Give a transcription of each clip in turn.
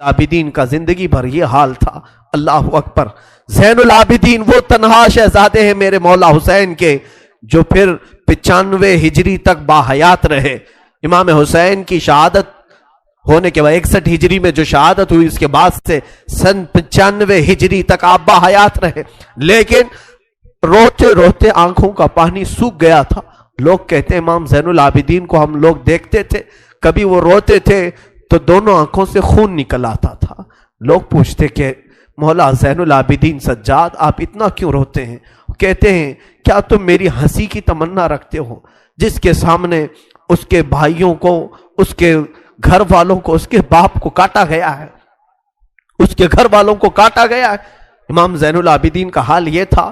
عابدین کا زندگی بھر یہ حال تھا. اللہ اکبر. زین العابدین وہ تنہا شہزادے ہیں میرے مولا حسین کے جو پھر 95 ہجری تک باحیات رہے. امام حسین کی شہادت ہونے کے بعد 61 ہجری میں جو شہادت ہوئی اس کے بعد سے سن 95 ہجری تک آپ باحیات رہے، لیکن روتے روتے آنکھوں کا پانی سوکھ گیا تھا. لوگ کہتے ہیں امام زین العابدین کو ہم لوگ دیکھتے تھے، کبھی وہ روتے تھے تو دونوں آنکھوں سے خون نکل آتا تھا. لوگ پوچھتے کہ مولا زین العابدین سجاد آپ اتنا کیوں روتے ہیں؟ کہتے ہیں کیا تم میری ہنسی کی تمنا رکھتے ہو؟ جس کے سامنے اس کے بھائیوں کو، اس کے گھر والوں کو، اس کے باپ کو کاٹا گیا ہے، اس کے گھر والوں کو کاٹا گیا ہے. امام زین العابدین کا حال یہ تھا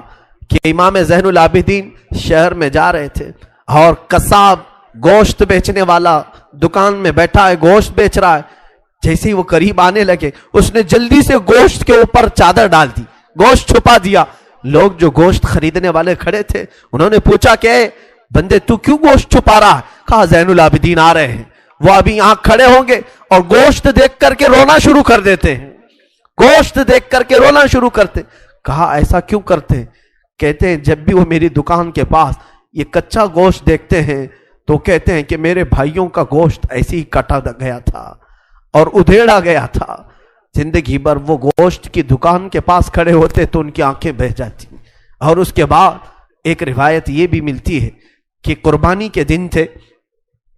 کہ امام زین العابدین شہر میں جا رہے تھے اور قصاب گوشت بیچنے والا دکان میں بیٹھا ہے، گوشت بیچ رہا ہے. جیسے ہی وہ قریب آنے لگے اس نے جلدی سے گوشت کے اوپر چادر ڈال دی، گوشت چھپا دیا. لوگ جو گوشت خریدنے والے کھڑے تھے انہوں نے پوچھا کہ اے بندے تو کیوں گوشت چھپا رہا ہے؟ کہا زین العابدین آ رہے ہیں، وہ ابھی یہاں کھڑے ہوں گے اور گوشت دیکھ کر کے رونا شروع کر دیتے ہیں، گوشت دیکھ کر کے رونا شروع کرتے. کہا ایسا کیوں کرتے ہیں؟ کہتے ہیں جب بھی وہ میری دکان کے پاس یہ کچا گوشت دیکھتے ہیں تو کہتے ہیں کہ میرے بھائیوں کا گوشت ایسے ہی کٹا گیا تھا اور ادھیڑا گیا تھا. زندگی بھر وہ گوشت کی دکان کے پاس کھڑے ہوتے تو ان کی آنکھیں بہہ جاتی. اور اس کے بعد ایک روایت یہ بھی ملتی ہے کہ قربانی کے دن تھے،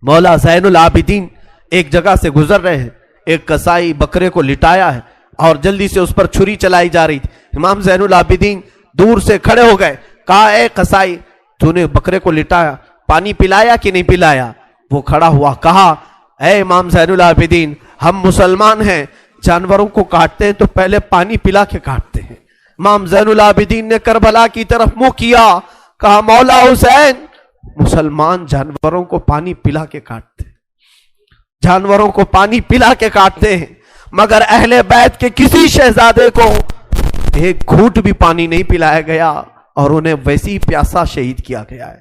مولا زین العابدین ایک جگہ سے گزر رہے ہیں، ایک قصائی بکرے کو لٹایا ہے اور جلدی سے اس پر چھری چلائی جا رہی تھی. امام زین العابدین دور سے کھڑے ہو گئے، کہا اے قصائی تو نے بکرے کو لٹایا، پانی پلایا کہ نہیں پلایا؟ وہ کھڑا ہوا، کہا اے امام زین العابدین ہم مسلمان ہیں، جانوروں کو کاٹتے ہیں تو پہلے پانی پلا کے کاٹتے ہیں. امام زین العابدین نے کربلا کی طرف منہ کیا، کہا مولا حسین مسلمان جانوروں کو پانی پلا کے کاٹتے ہیں، جانوروں کو پانی پلا کے کاٹتے ہیں، مگر اہل بیت کے کسی شہزادے کو ایک گھونٹ بھی پانی نہیں پلایا گیا اور انہیں ویسی ہی پیاسا شہید کیا گیا ہے،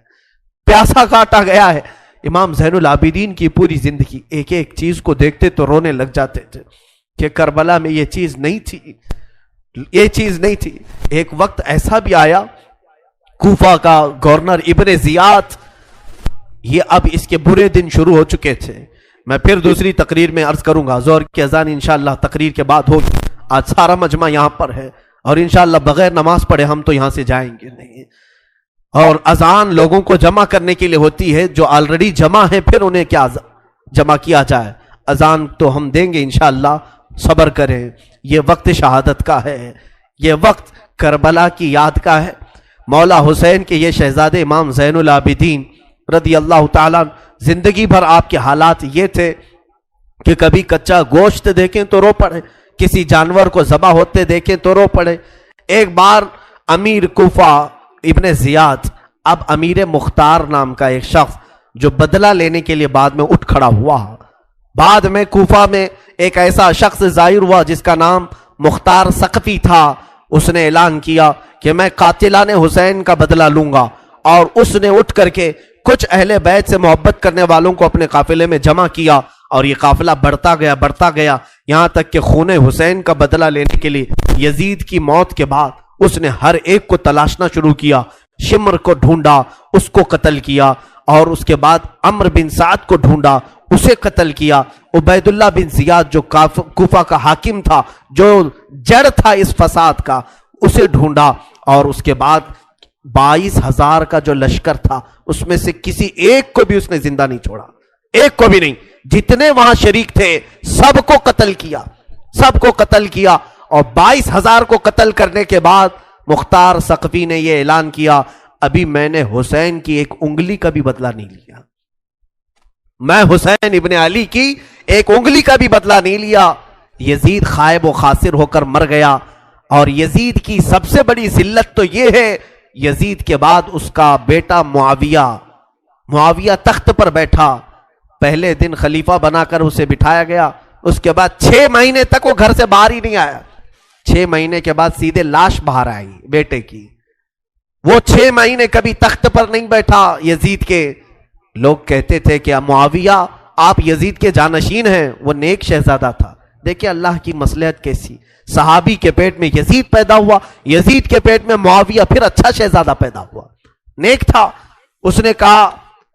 پیاسا کاٹا گیا ہے. امام زین العابدین کی پوری زندگی ایک ایک چیز کو دیکھتے تو رونے لگ جاتے تھے کہ کربلا میں یہ چیز نہیں تھی، یہ چیز نہیں تھی. ایک وقت ایسا بھی آیا، کوفہ کا گورنر ابن زیاد، یہ اب اس کے برے دن شروع ہو چکے تھے. میں پھر دوسری تقریر میں عرض کروں گا، زہر کی اذان انشاءاللہ تقریر کے بعد ہوگی. آج سارا مجمع یہاں پر ہے اور انشاءاللہ بغیر نماز پڑھے ہم تو یہاں سے جائیں گے نہیں. اور اذان لوگوں کو جمع کرنے کے لیے ہوتی ہے، جو آلریڈی جمع ہے پھر انہیں کیا جمع کیا جائے. اذان تو ہم دیں گے انشاءاللہ، صبر کریں. یہ وقت شہادت کا ہے، یہ وقت کربلا کی یاد کا ہے. مولا حسین کے یہ شہزادے امام زین العابدین رضی اللہ تعالیٰ، زندگی بھر آپ کے حالات یہ تھے کہ کبھی کچا گوشت دیکھیں تو رو پڑے، کسی جانور کو ذبح ہوتے دیکھیں تو رو پڑے. ایک بار امیر کوفہ ابن زیاد، اب امیر مختار نام کا ایک شخص جو بدلہ لینے کے لیے بعد میں اٹھ کھڑا ہوا. بعد میں کوفہ میں ایک ایسا شخص ظاہر ہوا جس کا نام مختار ثقفی تھا. اس نے اعلان کیا کہ میں قاتلان حسین کا بدلہ لوں گا، اور اس نے اٹھ کر کے کچھ اہل بیت سے محبت کرنے والوں کو اپنے قافلے میں جمع کیا اور یہ قافلہ بڑھتا گیا یہاں تک کہ خون حسین کا بدلہ لینے کے لیے یزید کی موت کے بعد اس نے ہر ایک کو تلاشنا شروع کیا. شمر کو ڈھونڈا، اس کو قتل کیا، اور اس کے بعد عمرو بن سعد کو ڈھونڈا، اسے قتل کیا. عبید اللہ بن زیاد جو کوفہ کا حاکم تھا، جو جڑ تھا اس فساد کا، اسے ڈھونڈا. اور اس کے بعد 22,000 کا جو لشکر تھا اس میں سے کسی ایک کو بھی اس نے زندہ نہیں چھوڑا، ایک کو بھی نہیں. جتنے وہاں شریک تھے سب کو قتل کیا، سب کو قتل کیا. اور 22,000 کو قتل کرنے کے بعد مختار ثقفی نے یہ اعلان کیا ابھی میں نے حسین کی ایک انگلی کا بھی بدلہ نہیں لیا، میں حسین ابن علی کی ایک انگلی کا بھی بدلہ نہیں لیا. یزید خائب و خاسر ہو کر مر گیا. اور یزید کی سب سے بڑی ذلت تو یہ ہے، یزید کے بعد اس کا بیٹا معاویہ تخت پر بیٹھا. پہلے دن خلیفہ بنا کر اسے بٹھایا گیا، اس کے بعد 6 مہینے تک وہ گھر سے باہر ہی نہیں آیا. 6 مہینے کے بعد سیدھے لاش باہر آئی بیٹے کی. وہ 6 مہینے کبھی تخت پر نہیں بیٹھا یزید کے. لوگ کہتے تھے کہ معاویہ آپ یزید کے جانشین ہیں. وہ نیک شہزادہ تھا، دیکھیں اللہ کی مصلحت کیسی. صحابی کے پیٹ میں یزید پیدا ہوا, یزید کے پیٹ میں معاویہ, پھر اچھا شہزادہ پیدا ہوا, نیک تھا. اس نے کہا,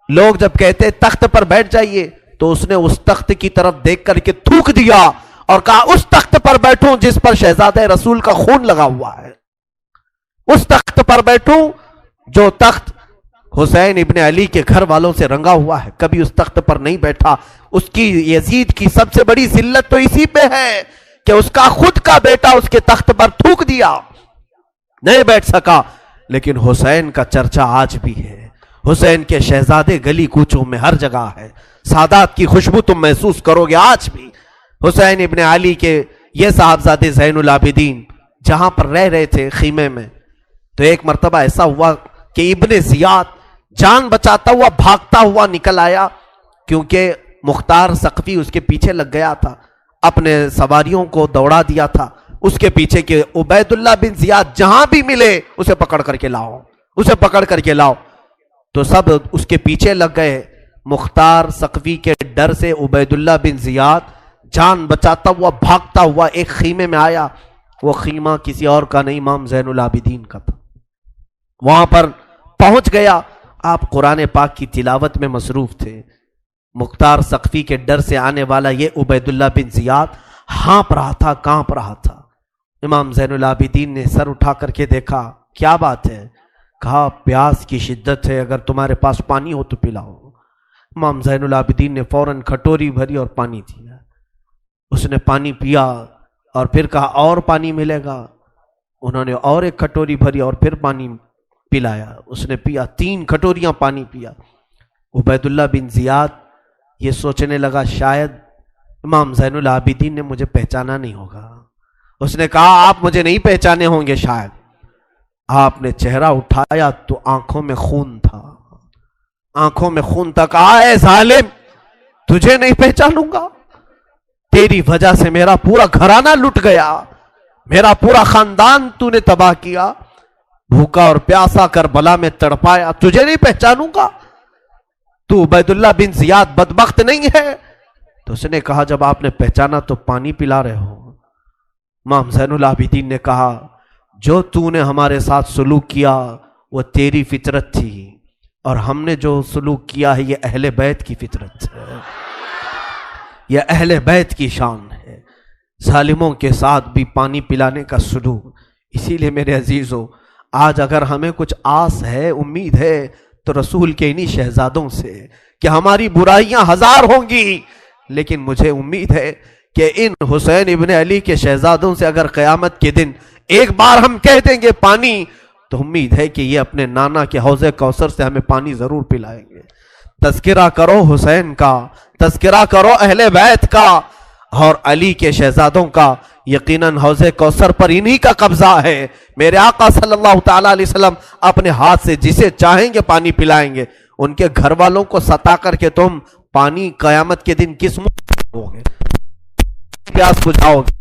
لوگ جب کہتے تخت پر بیٹھ جائیے, تو اس نے اس تخت کی طرف دیکھ کر کے تھوک دیا اور کہا اس تخت پر بیٹھوں جس پر شہزادہ رسول کا خون لگا ہوا ہے, اس تخت پر بیٹھوں جو تخت حسین ابن علی کے گھر والوں سے رنگا ہوا ہے. کبھی اس تخت پر نہیں بیٹھا. اس کی یزید کی سب سے بڑی ذلت تو اسی پہ ہے کہ اس کا خود کا بیٹا اس کے تخت پر تھوک دیا, نہیں بیٹھ سکا. لیکن حسین کا چرچا آج بھی ہے, حسین کے شہزادے گلی کوچوں میں ہر جگہ ہے. سادات کی خوشبو تم محسوس کرو گے آج بھی. حسین ابن علی کے یہ صاحبزادے زین العابدین جہاں پر رہ رہے تھے خیمے میں, تو ایک مرتبہ ایسا ہوا کہ ابن زیاد جان بچاتا ہوا بھاگتا ہوا نکل آیا, کیونکہ مختار ثقفی اس کے پیچھے لگ گیا تھا, اپنے سواریوں کو دوڑا دیا تھا اس کے پیچھے کہ عبید اللہ بن زیاد جہاں بھی ملے اسے پکڑ کر کے لاؤ, اسے پکڑ کر کے لاؤ. تو سب اس کے پیچھے لگ گئے. مختار ثقفی کے ڈر سے عبید اللہ بن زیاد جان بچاتا ہوا بھاگتا ہوا ایک خیمے میں آیا. وہ خیمہ کسی اور کا نہیں, امام زین العابدین کا تھا. وہاں پر پہنچ گیا. آپ قرآن پاک کی تلاوت میں مصروف تھے. مختار ثقفی کے ڈر سے آنے والا یہ عبید اللہ بن زیاد ہانپ رہا تھا, کانپ رہا تھا. امام زین العابدین نے سر اٹھا کر کے دیکھا, کیا بات ہے؟ کہا پیاس کی شدت ہے, اگر تمہارے پاس پانی ہو تو پلاؤ. امام زین العابدین نے فوراً کھٹوری بھری اور پانی دیا. اس نے پانی پیا اور پھر کہا اور پانی ملے گا. انہوں نے اور ایک کھٹوری بھری اور پھر پانی پلایا. اس نے پیا, 3 کھٹوریاں پانی پیا. عبید اللہ بن زیاد یہ سوچنے لگا شاید امام زین العابدین نے مجھے پہچانا نہیں ہوگا. اس نے کہا آپ مجھے نہیں پہچانے ہوں گے شاید. آپ نے چہرہ اٹھایا تو آنکھوں میں خون تھا, آنکھوں میں خون تھا. کہا اے ظالم, تجھے نہیں پہچانوں گا؟ تیری وجہ سے میرا پورا گھرانہ لٹ گیا, میرا پورا خاندان تو نے تباہ کیا, بھوکا اور پیاسا کربلا میں تڑپایا, تجھے نہیں پہچانوں گا؟ تو عبید اللہ بن زیاد بدبخت نہیں ہے؟ تو اس نے کہا جب آپ نے پہچانا تو پانی پلا رہے ہو. امام زین العابدین نے کہا جو تو نے ہمارے ساتھ سلوک کیا وہ تیری فطرت تھی, اور ہم نے جو سلوک کیا ہے یہ اہل بیت کی فطرت ہے, یہ اہل بیت کی شان ہے. ظالموں کے ساتھ بھی پانی پلانے کا سلوک. اسی لیے میرے عزیزو, آج اگر ہمیں کچھ آس ہے, امید ہے, تو رسول کے انہی شہزادوں سے کہ ہماری برائیاں 1000 ہوں گی, لیکن مجھے امید ہے کہ ان حسین ابن علی کے شہزادوں سے اگر قیامت کے دن ایک بار ہم کہہ دیں گے پانی, تو امید ہے کہ یہ اپنے نانا کے حوض کوثر سے ہمیں پانی ضرور پلائیں گے. تذکرہ کرو حسین کا, تذکرہ کرو اہل بیت کا اور علی کے شہزادوں کا. یقیناً حوض کوثر پر انہی کا قبضہ ہے. میرے آقا صلی اللہ تعالیٰ علیہ وسلم اپنے ہاتھ سے جسے چاہیں گے پانی پلائیں گے. ان کے گھر والوں کو ستا کر کے تم پانی قیامت کے دن کس منہ ہوگے, پیاس بجھاؤ گے.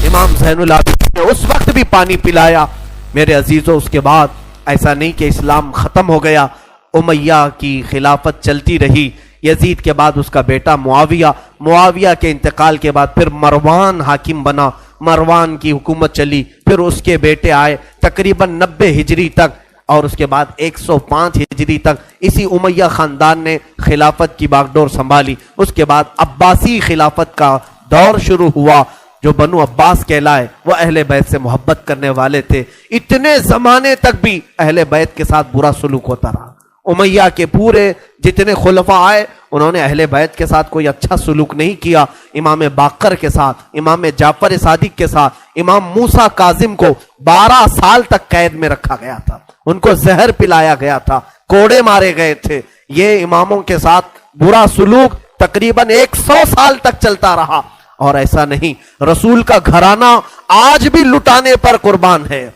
امام زین العابدین نے اس وقت بھی پانی پلایا. میرے عزیزوں, اس کے بعد ایسا نہیں کہ اسلام ختم ہو گیا, امیہ کی خلافت چلتی رہی. یزید کے بعد اس کا بیٹا معاویہ, معاویہ کے انتقال کے بعد پھر مروان حاکم بنا, مروان کی حکومت چلی. پھر اس کے بیٹے آئے تقریباً 90 ہجری تک, اور اس کے بعد 105 ہجری تک اسی امیہ خاندان نے خلافت کی باغڈور سنبھالی. اس کے بعد عباسی خلافت کا دور شروع ہوا. جو بنو عباس کہلائے وہ اہل بیت سے محبت کرنے والے تھے. اتنے زمانے تک بھی اہل بیت کے ساتھ برا سلوک ہوتا رہا. امیہ کے پورے جتنے خلفاء آئے انہوں نے اہل بیت کے ساتھ کوئی اچھا سلوک نہیں کیا. امام باقر کے ساتھ, امام جعفر صادق کے ساتھ, امام موسیٰ کاظم کو 12 سال تک قید میں رکھا گیا تھا, ان کو زہر پلایا گیا تھا, کوڑے مارے گئے تھے. یہ اماموں کے ساتھ برا سلوک تقریباً 100 سال تک چلتا رہا. اور ایسا نہیں, رسول کا گھرانہ آج بھی لٹانے پر قربان ہے.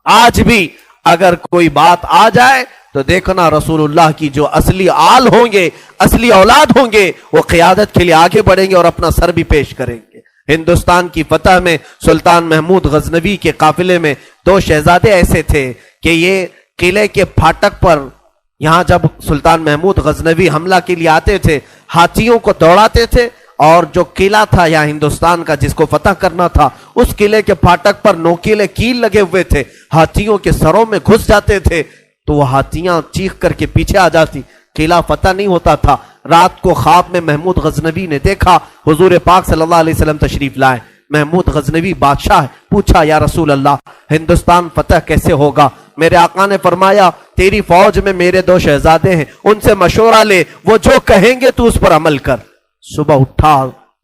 آج بھی اگر کوئی بات آ جائے تو دیکھنا رسول اللہ کی جو اصلی آل ہوں گے, اصلی اولاد ہوں گے, وہ قیادت کے لیے آگے بڑھیں گے اور اپنا سر بھی پیش کریں گے. ہندوستان کی فتح میں سلطان محمود غزنوی کے قافلے میں 2 شہزادے ایسے تھے کہ یہ قلعے کے پھاٹک پر, یہاں جب سلطان محمود غزنوی حملہ کے لیے آتے تھے, ہاتھیوں کو دوڑاتے تھے اور جو قلعہ تھا یا ہندوستان کا جس کو فتح کرنا تھا، اس قلعے کے پھاٹک پر نوکیلے کیل لگے ہوئے تھے، ہاتھیوں کے سروں میں گھس جاتے تھے تو وہ ہاتھیاں چیخ کر کے پیچھے آ جاتی، قلعہ فتح نہیں ہوتا تھا۔ رات کو خواب میں محمود غزنوی نے دیکھا حضور پاک صلی اللہ علیہ وسلم تشریف لائے۔ محمود غزنوی بادشاہ ہے، پوچھا یا رسول اللہ ہندوستان فتح کیسے ہوگا؟ میرے آقا نے فرمایا تیری فوج میں میرے 2 شہزادے ہیں، ان سے مشورہ لے، وہ جو کہیں گے تو اس پر عمل کر۔ صبح اٹھا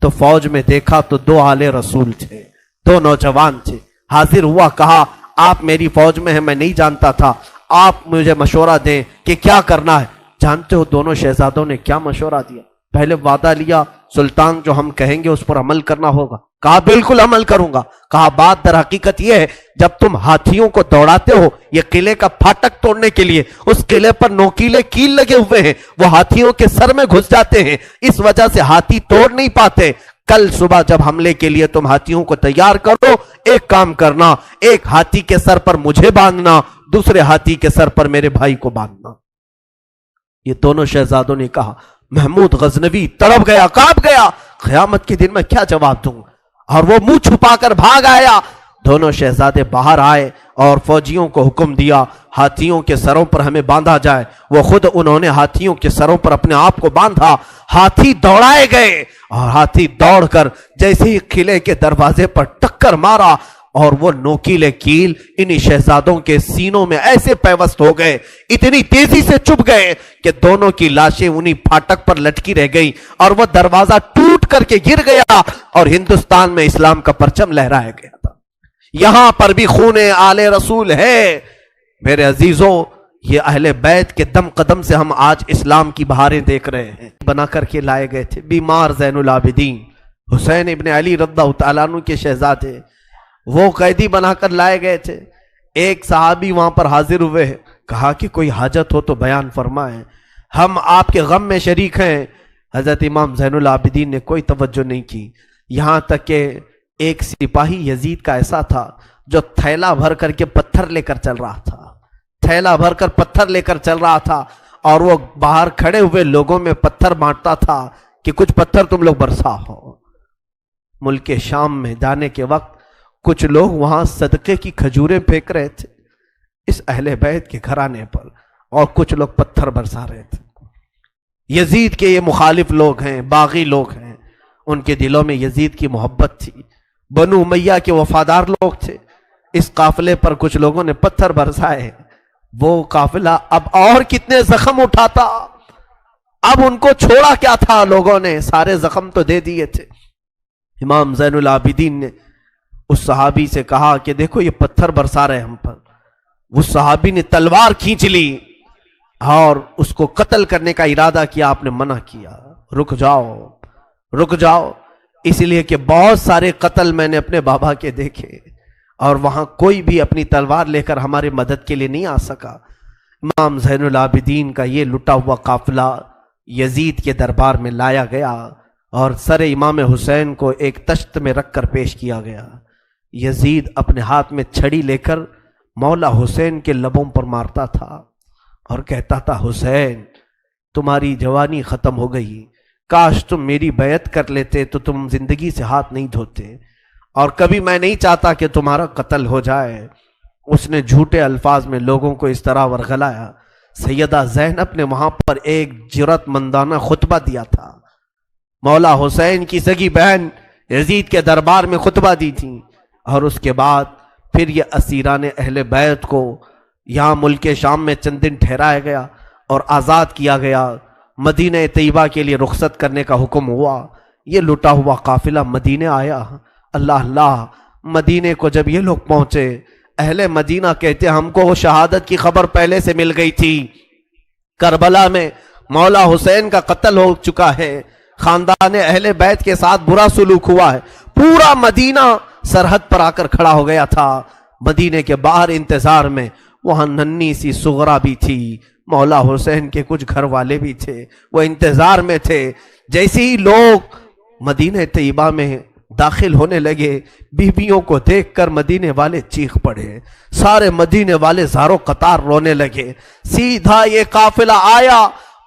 تو فوج میں دیکھا تو 2 آل رسول تھے، 2 نوجوان تھے۔ حاضر ہوا، کہا آپ میری فوج میں ہیں، میں نہیں جانتا تھا، آپ مجھے مشورہ دیں کہ کیا کرنا ہے۔ جانتے ہو دونوں شہزادوں نے کیا مشورہ دیا؟ پہلے وعدہ لیا سلطان جو ہم کہیں گے اس پر عمل کرنا ہوگا، کہا بالکل عمل کروں گا۔ کہا بات در حقیقت یہ ہے جب تم ہاتھیوں کو دوڑاتے ہو یہ قلعے کا پھاٹک توڑنے کے لیے، اس قلعے پر نوکیلے کیل لگے ہوئے ہیں، وہ ہاتھیوں کے سر میں گھس جاتے ہیں، اس وجہ سے ہاتھی توڑ نہیں پاتے۔ کل صبح جب حملے کے لیے تم ہاتھیوں کو تیار کرو، ایک کام کرنا، ایک ہاتھی کے سر پر مجھے باندھنا، دوسرے ہاتھی کے سر پر میرے بھائی کو باندھنا۔ یہ دونوں شہزادوں نے کہا۔ محمود غزنوی تڑپ گیا، کانپ گیا، قیامت کے دن میں کیا جواب دوں، اور وہ منہ چھپا کر بھاگ آیا۔ دونوں شہزادے باہر آئے اور فوجیوں کو حکم دیا ہاتھیوں کے سروں پر ہمیں باندھا جائے۔ وہ خود انہوں نے ہاتھیوں کے سروں پر اپنے آپ کو باندھا، ہاتھی دوڑائے گئے اور ہاتھی دوڑ کر جیسے ہی قلعے کے دروازے پر ٹکر مارا اور وہ نوکیلے کیل انہی شہزادوں کے سینوں میں ایسے پیوست ہو گئے، اتنی تیزی سے چبھ گئے کہ دونوں کی لاشیں انہی پھاٹک پر لٹکی رہ گئی اور وہ دروازہ ٹوٹ کر کے گر گیا اور ہندوستان میں اسلام کا پرچم لہرایا گیا تھا۔ یہاں پر بھی خون آل رسول ہے۔ میرے عزیزوں، یہ اہل بیت کے دم قدم سے ہم آج اسلام کی بہاریں دیکھ رہے ہیں۔ بنا کر کے لائے گئے تھے بیمار زین العابدین حسین ابن علی رضی اللہ تعالیٰ عنہ کے شہزادے، وہ قیدی بنا کر لائے گئے تھے۔ ایک صحابی وہاں پر حاضر ہوئے، کہا کہ کوئی حاجت ہو تو بیان فرمائیں، ہم آپ کے غم میں شریک ہیں۔ حضرت امام زین العابدین نے کوئی توجہ نہیں کی، یہاں تک کہ ایک سپاہی یزید کا ایسا تھا جو تھیلا بھر کر کے پتھر لے کر چل رہا تھا، تھیلا بھر کر پتھر لے کر چل رہا تھا اور وہ باہر کھڑے ہوئے لوگوں میں پتھر بانٹتا تھا کہ کچھ پتھر تم لوگ برسا ہو۔ ملک شام میں جانے کے وقت کچھ لوگ وہاں صدقے کی کھجوریں پھینک رہے تھے اس اہل بیت کے گھرانے پر، اور کچھ لوگ پتھر برسا رہے تھے۔ یزید کے یہ مخالف لوگ ہیں، باغی لوگ ہیں، ان کے دلوں میں یزید کی محبت تھی، بنو امیہ کے وفادار لوگ تھے۔ اس قافلے پر کچھ لوگوں نے پتھر برسائے، وہ قافلہ اب اور کتنے زخم اٹھاتا، اب ان کو چھوڑا کیا تھا، لوگوں نے سارے زخم تو دے دیے تھے۔ امام زین العابدین نے اس صحابی سے کہا کہ دیکھو یہ پتھر برسا رہے ہم پر۔ اس صحابی نے تلوار کھینچ لی اور اس کو قتل کرنے کا ارادہ کیا، آپ نے منع کیا، رک جاؤ رک جاؤ، اس لیے کہ بہت سارے قتل میں نے اپنے بابا کے دیکھے اور وہاں کوئی بھی اپنی تلوار لے کر ہماری مدد کے لیے نہیں آ سکا۔ امام زین العابدین کا یہ لٹا ہوا قافلہ یزید کے دربار میں لایا گیا اور سر امام حسین کو ایک تشت میں رکھ کر پیش کیا گیا۔ یزید اپنے ہاتھ میں چھڑی لے کر مولا حسین کے لبوں پر مارتا تھا اور کہتا تھا حسین تمہاری جوانی ختم ہو گئی، کاش تم میری بیعت کر لیتے تو تم زندگی سے ہاتھ نہیں دھوتے، اور کبھی میں نہیں چاہتا کہ تمہارا قتل ہو جائے۔ اس نے جھوٹے الفاظ میں لوگوں کو اس طرح ورغلایا۔ سیدہ زینب نے وہاں پر ایک جرأت مندانہ خطبہ دیا تھا، مولا حسین کی سگی بہن یزید کے دربار میں خطبہ دی تھی، اور اس کے بعد پھر یہ اسیران اہل بیت کو یہاں ملک شام میں چند دن ٹھہرایا گیا اور آزاد کیا گیا، مدینہ طیبہ کے لیے رخصت کرنے کا حکم ہوا۔ یہ لٹا ہوا قافلہ مدینہ آیا۔ اللہ اللہ، مدینے کو جب یہ لوگ پہنچے، اہل مدینہ کہتے ہم کو وہ شہادت کی خبر پہلے سے مل گئی تھی، کربلا میں مولا حسین کا قتل ہو چکا ہے، خاندان اہل بیت کے ساتھ برا سلوک ہوا ہے۔ پورا مدینہ سرحد پر آ کر کھڑا ہو گیا تھا، مدینے کے باہر انتظار میں۔ وہاں ننھی سی سغرا بھی تھی، مولا حسین کے کچھ گھر والے بھی تھے، وہ انتظار میں تھے۔ جیسے ہی لوگ مدینہ طیبہ میں داخل ہونے لگے، بیویوں کو دیکھ کر مدینے والے چیخ پڑے، سارے مدینے والے زارو قطار رونے لگے۔ سیدھا یہ قافلہ آیا،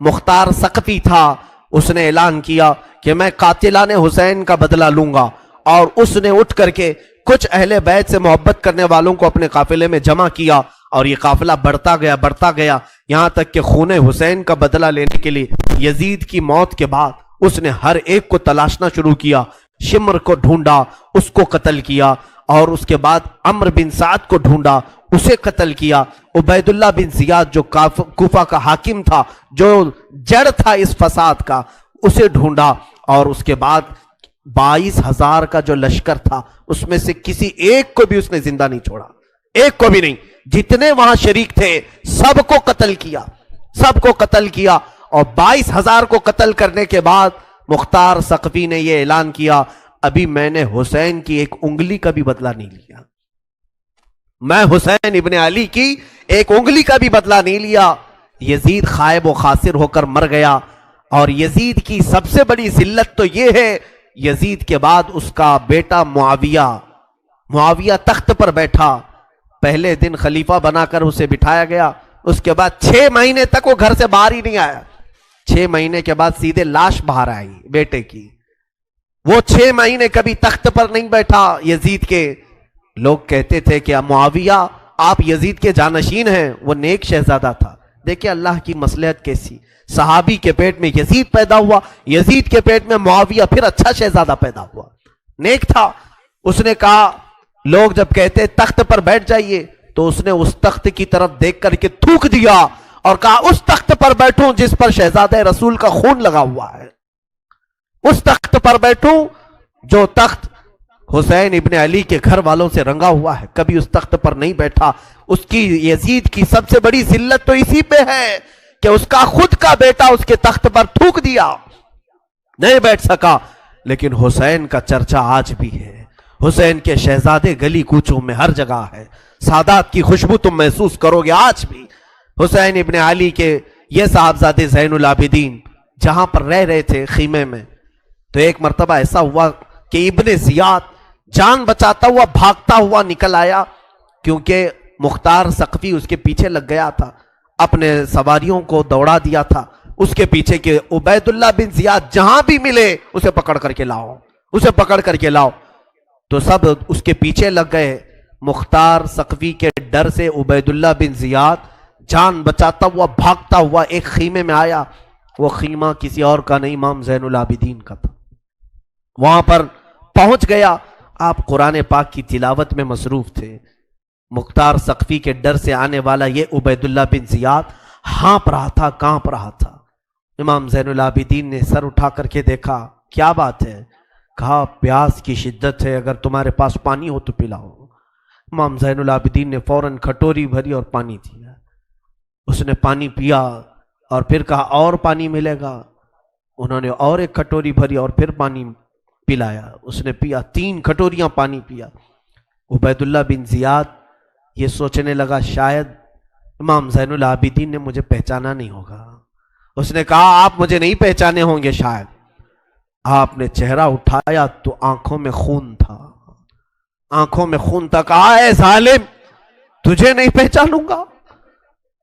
مختار ثقفی تھا، اس نے اعلان کیا کہ میں قاتلان حسین کا بدلہ لوں گا، اور اس نے اٹھ کر کے کچھ اہل بیت سے محبت کرنے والوں کو اپنے قافلے میں جمع کیا، اور یہ قافلہ بڑھتا گیا یہاں تک کہ خون حسین کا بدلہ لینے کے لیے یزید کی موت کے بعد اس نے ہر ایک کو تلاشنا شروع کیا، شمر کو ڈھونڈا، اس کو قتل کیا، اور اس کے بعد عمرو بن سعد کو ڈھونڈا، اسے قتل کیا، عبید اللہ بن زیاد جو کوفہ کا حاکم تھا، جو جڑ تھا اس فساد کا، اسے ڈھونڈا، اور اس کے بعد 22,000 کا جو لشکر تھا اس میں سے کسی ایک کو بھی اس نے زندہ نہیں چھوڑا، ایک کو بھی نہیں، جتنے وہاں شریک تھے سب کو قتل کیا، اور 22,000 کو قتل کرنے کے بعد مختار ثقفی نے یہ اعلان کیا، ابھی میں نے حسین کی ایک انگلی کا بھی بدلہ نہیں لیا، میں حسین ابن علی کی ایک انگلی کا بھی بدلہ نہیں لیا۔ یزید خائب و خاسر ہو کر مر گیا، اور یزید کی سب سے بڑی ذلت تو یہ ہے، یزید کے بعد اس کا بیٹا معاویہ تخت پر بیٹھا، پہلے دن خلیفہ بنا کر اسے بٹھایا گیا، اس کے بعد 6 مہینے تک وہ گھر سے باہر ہی نہیں آیا، 6 مہینے کے بعد سیدھے لاش باہر آئی بیٹے کی، وہ 6 مہینے کبھی تخت پر نہیں بیٹھا یزید کے۔ لوگ کہتے تھے کہ معاویہ آپ یزید کے جانشین ہیں، وہ نیک شہزادہ تھا، دیکھیں اللہ کی مصلحت کیسی، صحابی کے پیٹ میں یزید پیدا ہوا، یزید کے پیٹ میں معاویہ، پھر اچھا شہزادہ پیدا ہوا، نیک تھا۔ اس نے کہا، لوگ جب کہتے تخت پر بیٹھ جائیے تو اس نے اس تخت کی طرف دیکھ کر کے تھوک دیا اور کہا اس تخت پر بیٹھوں جس پر شہزادہ رسول کا خون لگا ہوا ہے، اس تخت پر بیٹھوں جو تخت حسین ابن علی کے گھر والوں سے رنگا ہوا ہے، کبھی اس تخت پر نہیں بیٹھا۔ اس کی یزید کی سب سے بڑی ذلت تو اسی پہ ہے کہ اس کا خود کا بیٹا اس کے تخت پر تھوک دیا، نہیں بیٹھ سکا۔ لیکن حسین کا چرچا آج بھی ہے، حسین کے شہزادے گلی کوچوں میں ہر جگہ ہے، سادات کی خوشبو تم محسوس کرو گے آج بھی۔ حسین ابن علی کے یہ صاحبزادے زین العابدین جہاں پر رہ رہے تھے خیمے میں، تو ایک مرتبہ ایسا ہوا کہ ابن زیاد جان بچاتا ہوا بھاگتا ہوا نکل آیا، کیونکہ مختار ثقفی اس کے پیچھے لگ گیا تھا، اپنے سواریوں کو دوڑا دیا تھا اس کے پیچھے، کہ عبید اللہ بن زیاد جہاں بھی ملے اسے پکڑ کر کے لاؤ، تو سب اس کے پیچھے لگ گئے۔ مختار ثقفی کے ڈر سے عبید اللہ بن زیاد جان بچاتا ہوا بھاگتا ہوا ایک خیمے میں آیا، وہ خیمہ کسی اور کا نہیں، امام زین العابدین کا تھا۔ وہاں پر پہنچ گیا، آپ قرآن پاک کی تلاوت میں مصروف تھے، مختار ثقفی کے ڈر سے آنے والا یہ عبید اللہ بن زیاد ہانپ رہا تھا، کانپ رہا تھا۔ امام زین العابدین نے سر اٹھا کر کے دیکھا، کیا بات ہے؟ کہا پیاس کی شدت ہے، اگر تمہارے پاس پانی ہو تو پلاؤ۔ امام زین العابدین نے فوراً کھٹوری بھری اور پانی دیا، اس نے پانی پیا اور پھر کہا اور پانی ملے گا، انہوں نے اور ایک کھٹوری بھری اور پھر پانی پلایا، اس نے پیا، 3 کھٹوریاں پانی پیا۔ عبید اللہ بن زیاد یہ سوچنے لگا شاید امام زین العابدین نے مجھے پہچانا نہیں ہوگا، اس نے کہا آپ مجھے نہیں پہچانے ہوں گے شاید۔ آپ نے چہرہ اٹھایا تو آنکھوں میں خون تھا، کہا اے ظالم تجھے نہیں پہچانوں گا،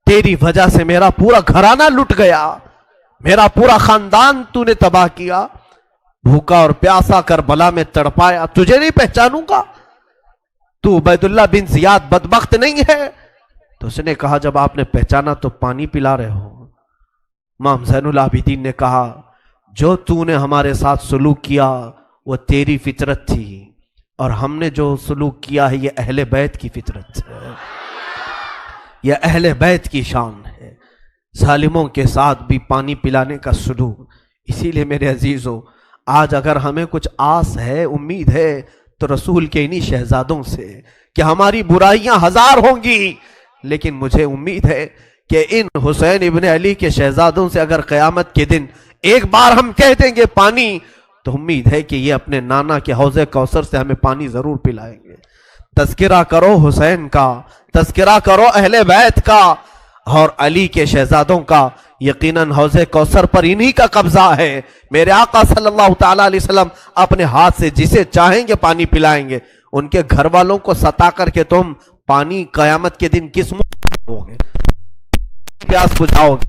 تیری وجہ سے میرا پورا گھرانہ لٹ گیا، میرا پورا خاندان تو نے تباہ کیا، بھوکا اور پیاسا کربلا میں تڑپایا، تجھے نہیں پہچانوں گا، تو عبید اللہ بن زیاد بدبخت نہیں ہے؟ تو اس نے کہا جب آپ نے پہچانا تو پانی پلا رہے ہو۔ امام زین العابدین نے کہا جو تو نے ہمارے ساتھ سلوک کیا وہ تیری فطرت تھی، اور ہم نے جو سلوک کیا ہے یہ اہل بیت کی فطرت ہے، یہ اہل بیت کی شان ہے، ظالموں کے ساتھ بھی پانی پلانے کا سلوک۔ اسی لیے میرے عزیزو، آج اگر ہمیں کچھ آس ہے، امید ہے، تو رسول کے انہی شہزادوں سے، کہ ہماری برائیاں 1000 ہوں گی لیکن مجھے امید ہے کہ ان حسین ابن علی کے شہزادوں سے اگر قیامت کے دن ایک بار ہم کہہ دیں گے پانی، تو امید ہے کہ یہ اپنے نانا کے حوض کوثر سے ہمیں پانی ضرور پلائیں گے۔ تذکرہ کرو حسین کا، تذکرہ کرو اہل بیت کا اور علی کے شہزادوں کا، یقیناً حوض کوثر پر انہی کا قبضہ ہے۔ میرے آقا صلی اللہ تعالیٰ علیہ وسلم اپنے ہاتھ سے جسے چاہیں گے پانی پلائیں گے، ان کے گھر والوں کو ستا کر کے تم پانی قیامت کے دن کس منہ سے ہوگے، پیاس بجھاؤ گے؟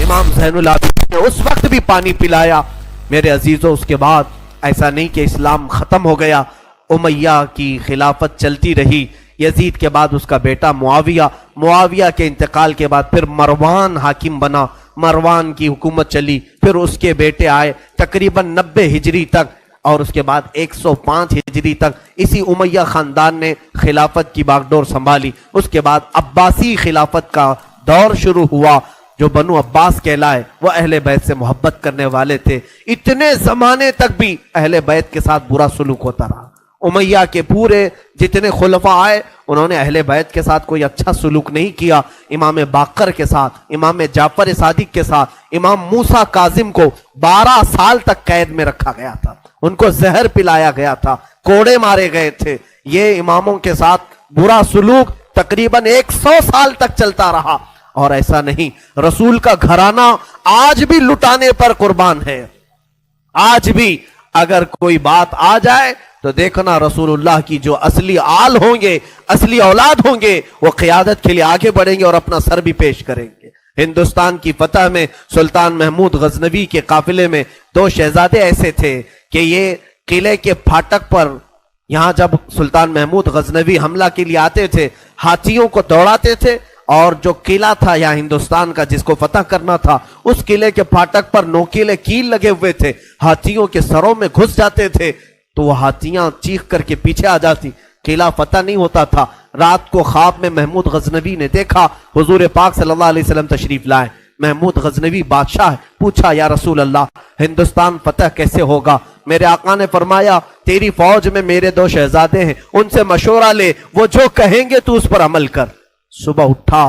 امام زین العابدین نے اس وقت بھی پانی پلایا۔ میرے عزیزوں، اس کے بعد ایسا نہیں کہ اسلام ختم ہو گیا، امیہ کی خلافت چلتی رہی۔ یزید کے بعد اس کا بیٹا معاویہ کے انتقال کے بعد پھر مروان حاکم بنا، مروان کی حکومت چلی، پھر اس کے بیٹے آئے تقریباً 90 ہجری تک، اور اس کے بعد 105 ہجری تک اسی امیہ خاندان نے خلافت کی باغڈور سنبھالی۔ اس کے بعد عباسی خلافت کا دور شروع ہوا۔ جو بنو عباس کہلائے وہ اہل بیت سے محبت کرنے والے تھے، اتنے زمانے تک بھی اہل بیت کے ساتھ برا سلوک ہوتا رہا۔ امیہ کے پورے جتنے خلفاء آئے انہوں نے اہل بیت کے ساتھ کوئی اچھا سلوک نہیں کیا۔ امام باقر کے ساتھ، امام جعفر صادق کے ساتھ، امام موسیٰ کاظم کو 12 سال تک قید میں رکھا گیا تھا، ان کو زہر پلایا گیا تھا، کوڑے مارے گئے تھے۔ یہ اماموں کے ساتھ برا سلوک تقریباً 100 سال تک چلتا رہا۔ اور ایسا نہیں، رسول کا گھرانہ آج بھی لٹانے پر قربان ہے۔ آج بھی اگر کوئی بات آ جائے تو دیکھنا رسول اللہ کی جو اصلی آل ہوں گے، اصلی اولاد ہوں گے، وہ قیادت کے لیے آگے بڑھیں گے اور اپنا سر بھی پیش کریں گے۔ ہندوستان کی فتح میں سلطان محمود غزنوی کے قافلے میں 2 شہزادے ایسے تھے کہ یہ قلعے کے پھاٹک پر، یہاں جب سلطان محمود غزنوی حملہ کے لیے آتے تھے، ہاتھیوں کو دوڑاتے تھے، اور جو قلعہ تھا یہاں ہندوستان کا جس کو فتح کرنا تھا، اس قلعے کے پھاٹک پر نوکیلے کیل لگے ہوئے تھے، ہاتھیوں کے سروں میں گھس جاتے تھے تو وہ ہاتھیاں چیخ کر کے پیچھے آ جاتی، قلعہ فتح نہیں ہوتا تھا۔ رات کو خواب میں محمود غزنوی نے دیکھا حضور پاک صلی اللہ علیہ وسلم تشریف لائے۔ محمود غزنوی بادشاہ ہے، پوچھا یا رسول اللہ ہندوستان فتح کیسے ہوگا؟ میرے آقا نے فرمایا تیری فوج میں میرے 2 شہزادے ہیں، ان سے مشورہ لے، وہ جو کہیں گے تو اس پر عمل کر۔ صبح اٹھا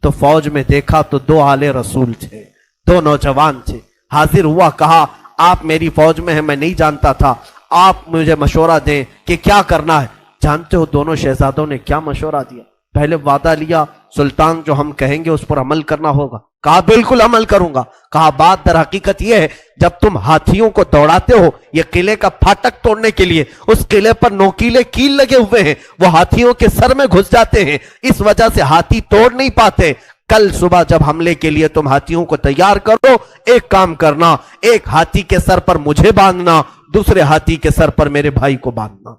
تو فوج میں دیکھا تو 2 آلے رسول تھے، 2 نوجوان تھے۔ حاضر ہوا، کہا آپ میری فوج میں ہیں، میں نہیں جانتا تھا، آپ مجھے مشورہ دیں کہ کیا کرنا ہے۔ جانتے ہو دونوں شہزادوں نے کیا مشورہ دیا؟ پہلے وعدہ لیا سلطان جو ہم کہیں گے اس پر عمل کرنا ہوگا، کہا بالکل عمل کروں گا۔ کہا بات در حقیقت یہ ہے جب تم ہاتھیوں کو دوڑاتے ہو یہ قلعے کا پھاٹک توڑنے کے لیے، اس قلعے پر نوکیلے کیل لگے ہوئے ہیں، وہ ہاتھیوں کے سر میں گھس جاتے ہیں، اس وجہ سے ہاتھی توڑ نہیں پاتے۔ کل صبح جب حملے کے لیے تم ہاتھیوں کو تیار کرو، ایک کام کرنا، ایک ہاتھی کے سر پر مجھے باندھنا، دوسرے ہاتھی کے سر پر میرے بھائی کو باندھنا۔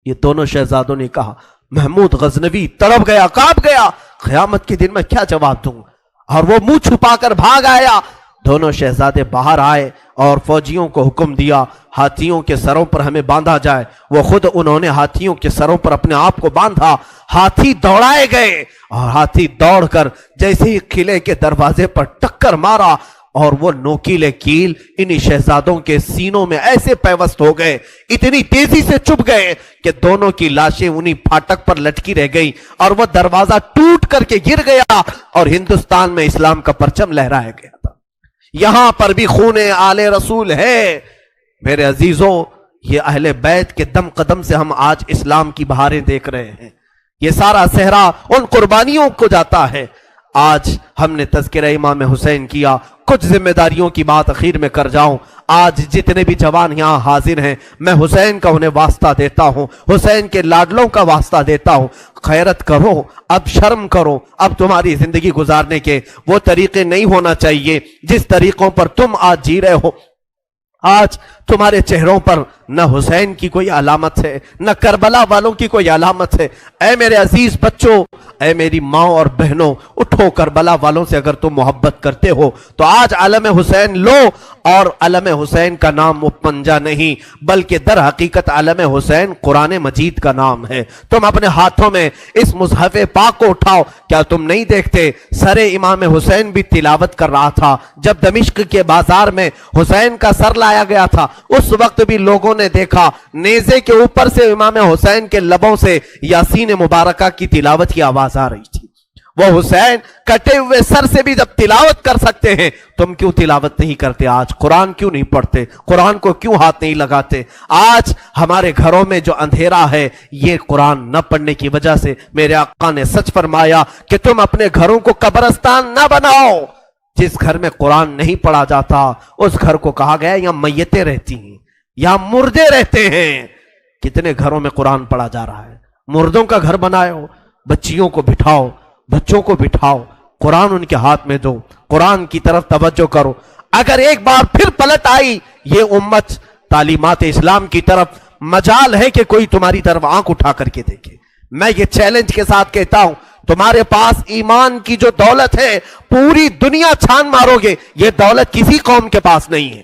یہ دونوں شہزادوں نے کہا۔ محمود غزنوی تڑپ گیا، کانپ گیا، قیامت کے دن میں کیا جواب دوں، اور وہ منہ چھپا کر بھاگ آیا۔ دونوں شہزادے باہر آئے اور فوجیوں کو حکم دیا ہاتھیوں کے سروں پر ہمیں باندھا جائے۔ وہ خود انہوں نے ہاتھیوں کے سروں پر اپنے آپ کو باندھا، ہاتھی دوڑائے گئے، اور ہاتھی دوڑ کر جیسے ہی قلعے کے دروازے پر ٹکر مارا اور وہ نوکیلے کیل انہی شہزادوں کے سینوں میں ایسے پیوست ہو گئے، اتنی تیزی سے چپ گئے کہ دونوں کی لاشیں انہی پھاٹک پر لٹکی رہ گئی، اور وہ دروازہ ٹوٹ کر کے گر گیا اور ہندوستان میں اسلام کا پرچم لہرایا گیا تھا۔ یہاں پر بھی خون آل رسول ہے۔ میرے عزیزوں، یہ اہل بیت کے دم قدم سے ہم آج اسلام کی بہاریں دیکھ رہے ہیں۔ یہ سارا صحرا ان قربانیوں کو جاتا ہے۔ آج ہم نے تذکرہ امام حسین کیا، کچھ ذمہ داریوں کی بات اخیر میں کر جاؤں۔ آج جتنے بھی جوان یہاں حاضر ہیں، میں حسین کا انہیں واسطہ دیتا ہوں، حسین کے لاڈلوں کا واسطہ دیتا ہوں۔ خیرت کرو، اب شرم کرو، اب تمہاری زندگی گزارنے کے وہ طریقے نہیں ہونا چاہیے جس طریقوں پر تم آج جی رہے ہو۔ آج تمہارے چہروں پر نہ حسین کی کوئی علامت ہے، نہ کربلا والوں کی کوئی علامت ہے۔ اے میرے عزیز بچوں، اے میری ماں اور بہنوں، اٹھو، کربلا والوں سے اگر تم محبت کرتے ہو تو آج علم حسین لو، اور علم حسین کا نام مپنجا نہیں بلکہ در حقیقت علم حسین قرآن مجید کا نام ہے۔ تم اپنے ہاتھوں میں اس مصحف پاک کو اٹھاؤ۔ کیا تم نہیں دیکھتے سر امام حسین بھی تلاوت کر رہا تھا جب دمشق کے بازار میں حسین کا سر لایا گیا تھا؟ اس وقت بھی لوگوں نے دیکھا نیزے کے اوپر سے امام حسین کے لبوں سے یاسین مبارکہ کی تلاوت کی آواز آ رہی تھی۔ وہ حسین کٹے ہوئے سر سے بھی جب تلاوت کر سکتے ہیں، تم کیوں تلاوت نہیں کرتے؟ آج قرآن کیوں نہیں پڑھتے؟ قرآن کو کیوں ہاتھ نہیں لگاتے؟ آج ہمارے گھروں میں جو اندھیرا ہے یہ قرآن نہ پڑھنے کی وجہ سے۔ میرے آقا نے سچ فرمایا کہ تم اپنے گھروں کو قبرستان نہ بناؤ۔ جس گھر میں قرآن نہیں پڑھا جاتا اس گھر کو کہا گیا یہاں میتیں رہتی ہیں، یہاں مردے رہتے ہیں۔ کتنے گھروں میں قرآن پڑھا جا رہا ہے؟ مردوں کا گھر بنائے ہو، بچیوں کو بٹھاؤ، بچوں کو بٹھاؤ، قرآن ان کے ہاتھ میں دو, قرآن کی طرف توجہ کرو. اگر ایک بار پھر پلٹ آئی یہ امت تعلیمات اسلام کی طرف, مجال ہے کہ کوئی تمہاری طرف آنکھ اٹھا کر کے دیکھے. میں یہ چیلنج کے ساتھ کہتا ہوں, تمہارے پاس ایمان کی جو دولت ہے پوری دنیا چھان مارو گے, یہ دولت کسی قوم کے پاس نہیں ہے,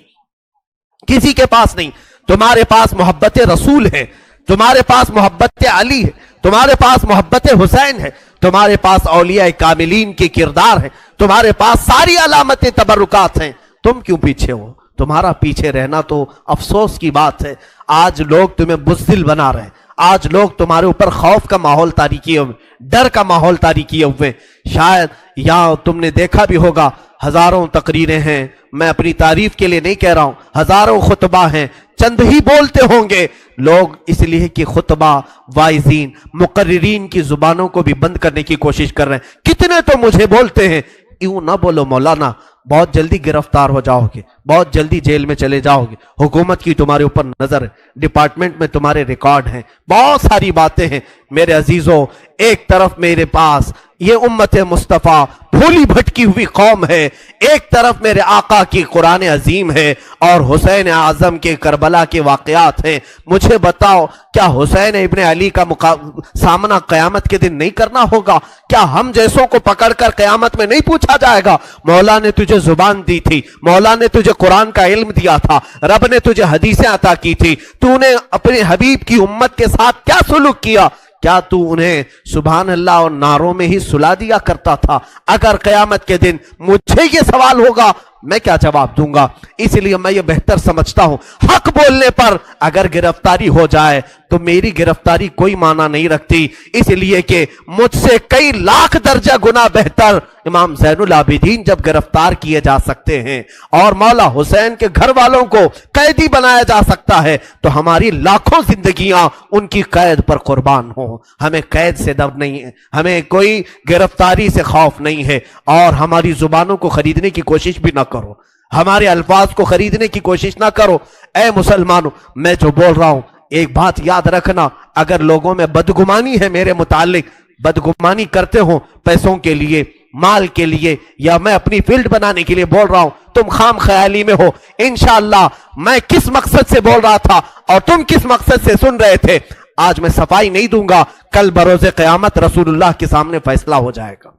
کسی کے پاس نہیں. تمہارے پاس محبت رسول ہے, تمہارے پاس محبت علی ہے, تمہارے پاس محبت حسین ہے, تمہارے پاس اولیاء کاملین کے کردار ہے, تمہارے پاس ساری علامتیں تبرکات ہیں. تم کیوں پیچھے ہو؟ تمہارا پیچھے رہنا تو افسوس کی بات ہے. آج لوگ تمہیں بزدل بنا رہے ہیں, آج لوگ تمہارے اوپر خوف کا ماحول طاری کیے ہوئے, ڈر کا ماحول طاری کیے ہوئے. شاید یا تم نے دیکھا بھی ہوگا, ہزاروں تقریریں ہیں, میں اپنی تعریف کے لیے نہیں کہہ رہا ہوں, ہزاروں خطبہ ہیں, چند ہی بولتے ہوں گے لوگ, اس لیے کہ خطبہ وائزین مقررین کی زبانوں کو بھی بند کرنے کی کوشش کر رہے ہیں. کتنے تو مجھے بولتے ہیں, یوں نہ بولو مولانا, بہت جلدی گرفتار ہو جاؤ گے, بہت جلدی جیل میں چلے جاؤ گے, حکومت کی تمہارے اوپر نظر ہے, ڈپارٹمنٹ میں تمہارے ریکارڈ ہیں, بہت ساری باتیں ہیں. میرے عزیزوں, ایک طرف میرے پاس یہ امت مصطفیٰ بھولی بھٹکی ہوئی قوم ہے, ایک طرف میرے آقا کی قرآن عظیم ہے اور حسین اعظم کے کربلا کے واقعات ہیں. مجھے بتاؤ, کیا حسین ابن علی کا سامنا قیامت کے دن نہیں کرنا ہوگا؟ کیا ہم جیسوں کو پکڑ کر قیامت میں نہیں پوچھا جائے گا, مولا نے تجھے زبان دی تھی, مولا نے تجھے قرآن کا علم دیا تھا, رب نے تجھے حدیثیں عطا کی تھی, تو نے اپنے حبیب کی امت کے ساتھ کیا سلوک کیا؟ کیا تو انہیں سبحان اللہ اور نعروں میں ہی سلا دیا کرتا تھا؟ اگر قیامت کے دن مجھے یہ سوال ہوگا, میں کیا جواب دوں گا؟ اس لیے میں یہ بہتر سمجھتا ہوں, حق بولنے پر اگر گرفتاری ہو جائے تو میری گرفتاری کوئی معنی نہیں رکھتی, اس لیے کہ مجھ سے کئی لاکھ درجہ گنا بہتر امام زین العابدین جب گرفتار کیے جا سکتے ہیں اور مولا حسین کے گھر والوں کو قیدی بنایا جا سکتا ہے, تو ہماری لاکھوں زندگیاں ان کی قید پر قربان ہوں. ہمیں قید سے ڈر نہیں ہے, ہمیں کوئی گرفتاری سے خوف نہیں ہے, اور ہماری زبانوں کو خریدنے کی کوشش بھی نہ کرو, ہمارے الفاظ کو خریدنے کی کوشش نہ کرو. اے مسلمانوں, میں جو بول رہا ہوں ایک بات یاد رکھنا, اگر لوگوں میں بدگمانی ہے میرے متعلق, بدگمانی کرتے ہو پیسوں کے لیے, مال کے لیے, یا میں اپنی فیلڈ بنانے کے لیے بول رہا ہوں, تم خام خیالی میں ہو. انشاءاللہ میں کس مقصد سے بول رہا تھا اور تم کس مقصد سے سن رہے تھے, آج میں صفائی نہیں دوں گا, کل بروز قیامت رسول اللہ کے سامنے فیصلہ ہو جائے گا,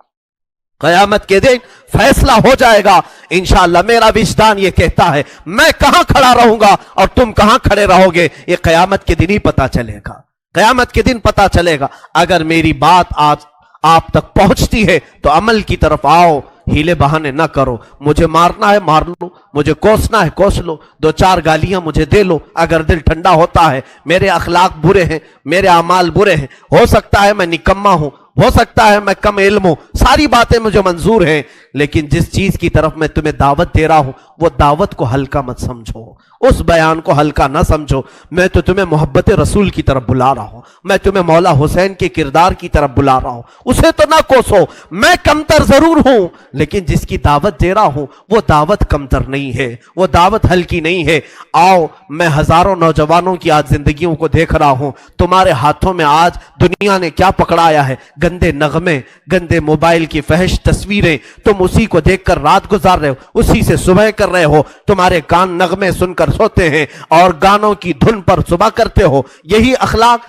قیامت کے دن فیصلہ ہو جائے گا انشاءاللہ. میرا وجدان یہ کہتا ہے, میں کہاں کھڑا رہوں گا اور تم کہاں کھڑے رہو گے, یہ قیامت کے دن ہی پتا چلے گا, قیامت کے دن پتا چلے گا. اگر میری بات آج آپ تک پہنچتی ہے تو عمل کی طرف آؤ, ہیلے بہانے نہ کرو. مجھے مارنا ہے مار لو, مجھے کوسنا ہے کوس لو, دو چار گالیاں مجھے دے لو اگر دل ٹھنڈا ہوتا ہے. میرے اخلاق برے ہیں, میرے اعمال برے ہیں, ہو سکتا ہے میں نکما ہوں, ہو سکتا ہے میں کم علم ہوں, ساری باتیں مجھے منظور ہیں, لیکن جس چیز کی طرف میں تمہیں دعوت دے رہا ہوں وہ دعوت کو ہلکا مت سمجھو, اس بیان کو ہلکا نہ سمجھو. میں تو تمہیں محبت رسول کی طرف بلا رہا ہوں, میں تمہیں مولا حسین کے کردار کی طرف بلا رہا ہوں, اسے تو نہ کوسو. میں کمتر ضرور ہوں, لیکن جس کی دعوت دے رہا ہوں وہ دعوت کمتر نہیں ہے, وہ دعوت ہلکی نہیں ہے. آؤ, میں ہزاروں نوجوانوں کی آج زندگیوں کو دیکھ رہا ہوں, تمہارے ہاتھوں میں آج دنیا نے کیا پکڑایا ہے, گندے نغمے, گندے موبائل کی فحش تصویریں. تم اسی کو دیکھ کر رات گزار رہے ہو, اسی سے صبح کر رہے ہو, تمہارے کان نغمے سن کر سوتے ہیں اور گانوں کی دھن پر صبح کرتے ہو. یہی اخلاق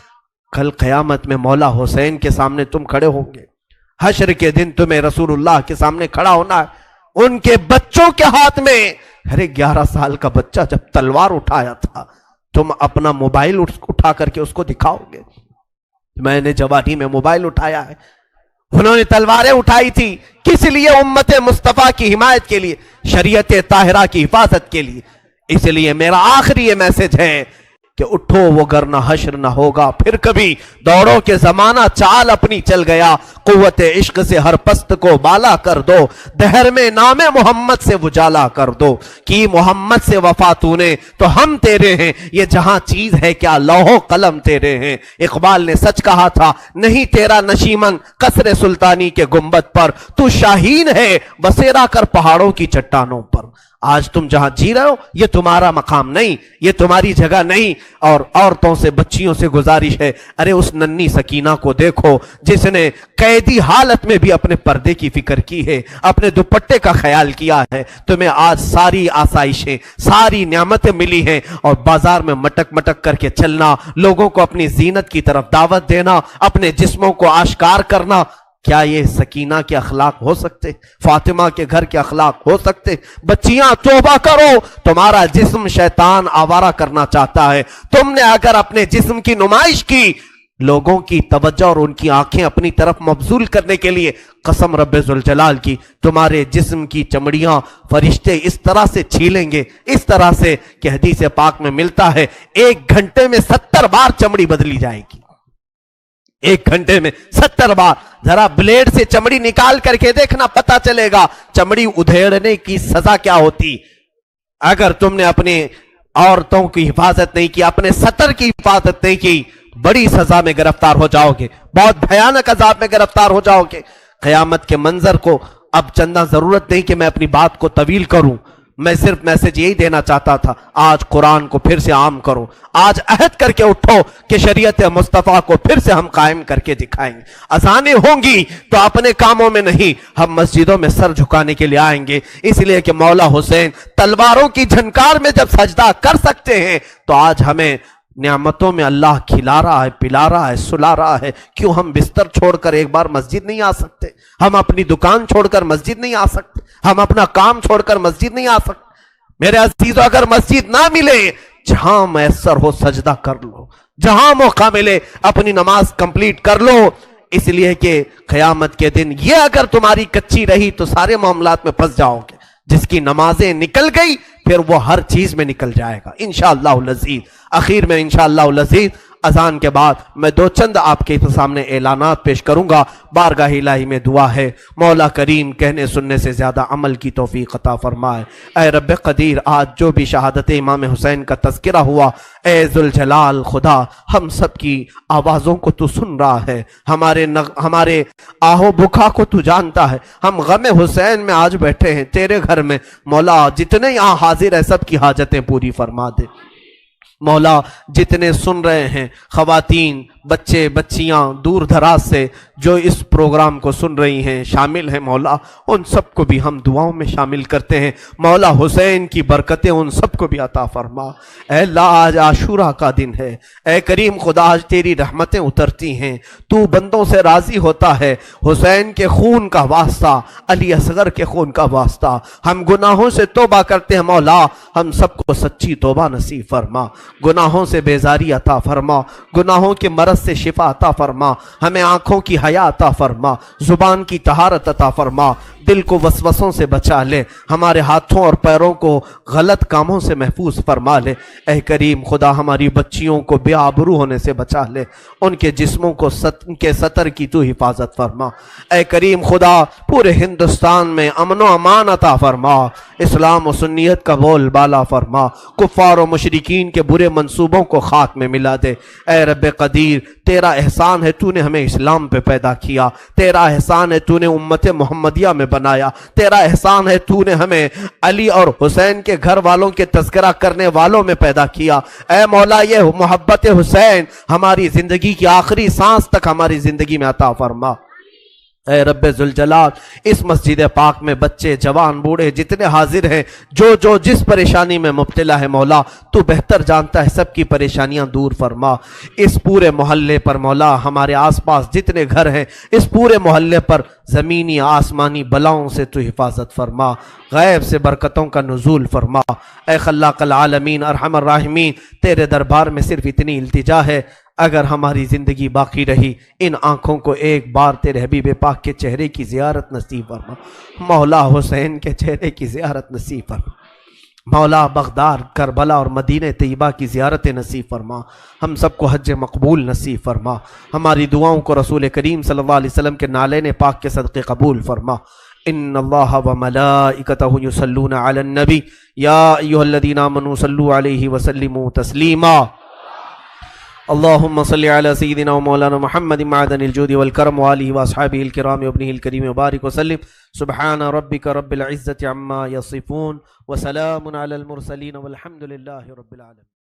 کل قیامت میں مولا حسین کے سامنے تم کھڑے ہوں گے. حشر کے دن تمہیں رسول اللہ کے سامنے کھڑا ہونا ہے, ان کے بچوں کے ہاتھ میں. ارے 11 سال کا بچہ جب تلوار اٹھایا تھا, تم اپنا موبائل اٹھا کر کے اس کو دکھاؤ گے. میں نے جوانی میں موبائل اٹھایا ہے, انہوں نے تلواریں اٹھائی تھی, کس لیے؟ امت مصطفیٰ کی حمایت کے لیے, شریعت طاہرہ کی حفاظت کے لیے. اس لیے میرا آخری یہ میسج ہے کہ اٹھو وگرنہ حشر نہ ہوگا پھر کبھی. دوڑو کہ زمانہ چال اپنی چل گیا, قوت عشق سے ہر پست کو بالا کر دو, دہر میں نام محمد سے اجالا کر دو. کی محمد سے وفا تو نے تو ہم تیرے ہیں, یہ جہاں چیز ہے کیا لوح و قلم تیرے ہیں. اقبال نے سچ کہا تھا, نہیں تیرا نشیمن قصر سلطانی کے گنبد پر, تو شاہین ہے بسیرا کر پہاڑوں کی چٹانوں پر. آج تم جہاں جی رہے ہو یہ تمہارا مقام نہیں، یہ تمہاری جگہ نہیں۔ اور عورتوں سے بچیوں سے گزارش ہے، ارے اس ننھی سکینہ کو دیکھو جس نے قیدی حالت میں بھی اپنے پردے کی فکر کی ہے، اپنے دوپٹے کا خیال کیا ہے۔ تمہیں آج ساری آسائشیں، ساری نعمتیں ملی ہیں اور بازار میں مٹک مٹک کر کے چلنا، لوگوں کو اپنی زینت کی طرف دعوت دینا، اپنے جسموں کو آشکار کرنا، کیا یہ سکینہ کے اخلاق ہو سکتے؟ فاطمہ کے گھر کے اخلاق ہو سکتے؟ بچیاں توبہ کرو، تمہارا جسم شیطان آوارہ کرنا چاہتا ہے۔ تم نے اگر اپنے جسم کی نمائش کی، لوگوں کی توجہ اور ان کی آنکھیں اپنی طرف مبذول کرنے کے لیے، قسم رب ذوالجلال کی تمہارے جسم کی چمڑیاں فرشتے اس طرح سے چھیلیں گے، اس طرح سے کہ حدیث پاک میں ملتا ہے 1 گھنٹے میں 70 بار چمڑی بدلی جائے گی۔ 1 گھنٹے میں 70 بار۔ ذرا بلیڈ سے چمڑی نکال کر کے دیکھنا، پتا چلے گا چمڑی ادھیڑنے کی سزا کیا ہوتی۔ اگر تم نے اپنے عورتوں کی حفاظت نہیں کی، اپنے سطر کی حفاظت نہیں کی، بڑی سزا میں گرفتار ہو جاؤ گے، بہت بھیانک عذاب میں گرفتار ہو جاؤ گے۔ قیامت کے منظر کو اب چندہ ضرورت نہیں کہ میں اپنی بات کو طویل کروں، میں صرف میسج یہی دینا چاہتا تھا، آج قرآن کو پھر سے عام کرو، آج عہد کر کے اٹھو کہ شریعت مصطفیٰ کو پھر سے ہم قائم کر کے دکھائیں گے۔ اذانیں ہوں گی تو اپنے کاموں میں نہیں، ہم مسجدوں میں سر جھکانے کے لیے آئیں گے، اس لیے کہ مولا حسین تلواروں کی جھنکار میں جب سجدہ کر سکتے ہیں تو آج ہمیں نعمتوں میں اللہ کھلا رہا ہے، پلا رہا ہے، سلا رہا ہے، کیوں ہم بستر چھوڑ کر ایک بار مسجد نہیں آ سکتے؟ ہم اپنی دکان چھوڑ کر مسجد نہیں آ سکتے؟ ہم اپنا کام چھوڑ کر مسجد نہیں آ سکتے؟ میرے عزیزو، اگر مسجد نہ ملے، جہاں میسر ہو سجدہ کر لو، جہاں موقع ملے اپنی نماز کمپلیٹ کر لو، اس لیے کہ قیامت کے دن یہ اگر تمہاری کچی رہی تو سارے معاملات میں پھنس جاؤ گے۔ جس کی نمازیں نکل گئی پھر وہ ہر چیز میں نکل جائے گا انشاءاللہ العزیز۔ آخر میں انشاءاللہ العزیز اذان کے بعد میں 2 چند آپ کے سامنے اعلانات پیش کروں گا۔ بارگاہ الہی میں دعا ہے، مولا کریم کہنے سننے سے زیادہ عمل کی توفیق عطا فرمائے۔ اے رب قدیر، آج جو بھی شہادت امام حسین کا تذکرہ ہوا، اے ذوالجلال خدا، ہم سب کی آوازوں کو تو سن رہا ہے، ہمارے آہو بکا کو تو جانتا ہے۔ ہم غم حسین میں آج بیٹھے ہیں تیرے گھر میں، مولا جتنے یہاں حاضر ہیں سب کی حاجتیں پوری فرما دے۔ مولا جتنے سن رہے ہیں، خواتین، بچے، بچیاں دور دراز سے جو اس پروگرام کو سن رہی ہیں، شامل ہیں، مولا ان سب کو بھی ہم دعاؤں میں شامل کرتے ہیں۔ مولا حسین کی برکتیں ان سب کو بھی عطا فرما۔ اے اللہ، آج عاشورہ کا دن ہے، اے کریم خدا، آج تیری رحمتیں اترتی ہیں، تو بندوں سے راضی ہوتا ہے۔ حسین کے خون کا واسطہ، علی اصغر کے خون کا واسطہ، ہم گناہوں سے توبہ کرتے ہیں، مولا ہم سب کو سچی توبہ نصیب فرما، گناہوں سے بیزاری عطا فرما، گناہوں کے مرض سے شفا عطا فرما، ہمیں آنکھوں کی حیا عطا فرما، زبان کی طہارت عطا فرما، دل کو وسوسوں سے بچا لے، ہمارے ہاتھوں اور پیروں کو غلط کاموں سے محفوظ فرما لے۔ اے کریم خدا، ہماری بچیوں کو بے آبرو ہونے سے بچا لے، ان کے جسموں کو ان کے سطر کی تو حفاظت فرما۔ اے کریم خدا، پورے ہندوستان میں امن و امان عطا فرما، اسلام و سنیت کا بول بالا فرما، کفار و مشرکین کے برے منصوبوں کو خاک میں ملا دے۔ اے رب قدیر، تیرا احسان ہے تو نے ہمیں اسلام پہ پیدا کیا، تیرا احسان ہے تو نے امت محمدیہ میں بنایا، تیرا احسان ہے تو نے ہمیں علی اور حسین کے گھر والوں کے تذکرہ کرنے والوں میں پیدا کیا۔ اے مولا، یہ محبت حسین ہماری زندگی کی آخری سانس تک ہماری زندگی میں عطا فرما۔ اے رب ذوالجلال، اس مسجد پاک میں بچے، جوان، بوڑھے جتنے حاضر ہیں، جو جس پریشانی میں مبتلا ہے، مولا تو بہتر جانتا ہے، سب کی پریشانیاں دور فرما۔ اس پورے محلے پر مولا، ہمارے آس پاس جتنے گھر ہیں، اس پورے محلے پر زمینی آسمانی بلاؤں سے تو حفاظت فرما، غیب سے برکتوں کا نزول فرما۔ اے خلاق العالمین، ارحم الراحمین، تیرے دربار میں صرف اتنی التجا ہے، اگر ہماری زندگی باقی رہی، ان آنکھوں کو ایک بار تیرے حبیب پاک کے چہرے کی زیارت نصیب فرما، مولا حسین کے چہرے کی زیارت نصیب فرما، مولا بغداد، کربلا اور مدینہ طیبہ کی زیارت نصیب فرما، ہم سب کو حج مقبول نصیب فرما، ہماری دعاؤں کو رسول کریم صلی اللہ علیہ وسلم کے نالین پاک کے صدقے قبول فرما۔ ان اللہ وملائکتہ یصلون علی النبی یا ایھا الذین آمنوا صلوا علیہ وسلموا تسلیما۔ اللهم صل على سيدنا ومولانا محمد معدن الجود والكرم وآله وأصحابه الكرام وابنه الكريم وبارك وسلم. سبحان ربك رب العزة عما يصفون وسلام على المرسلين والحمد لله رب العالمين.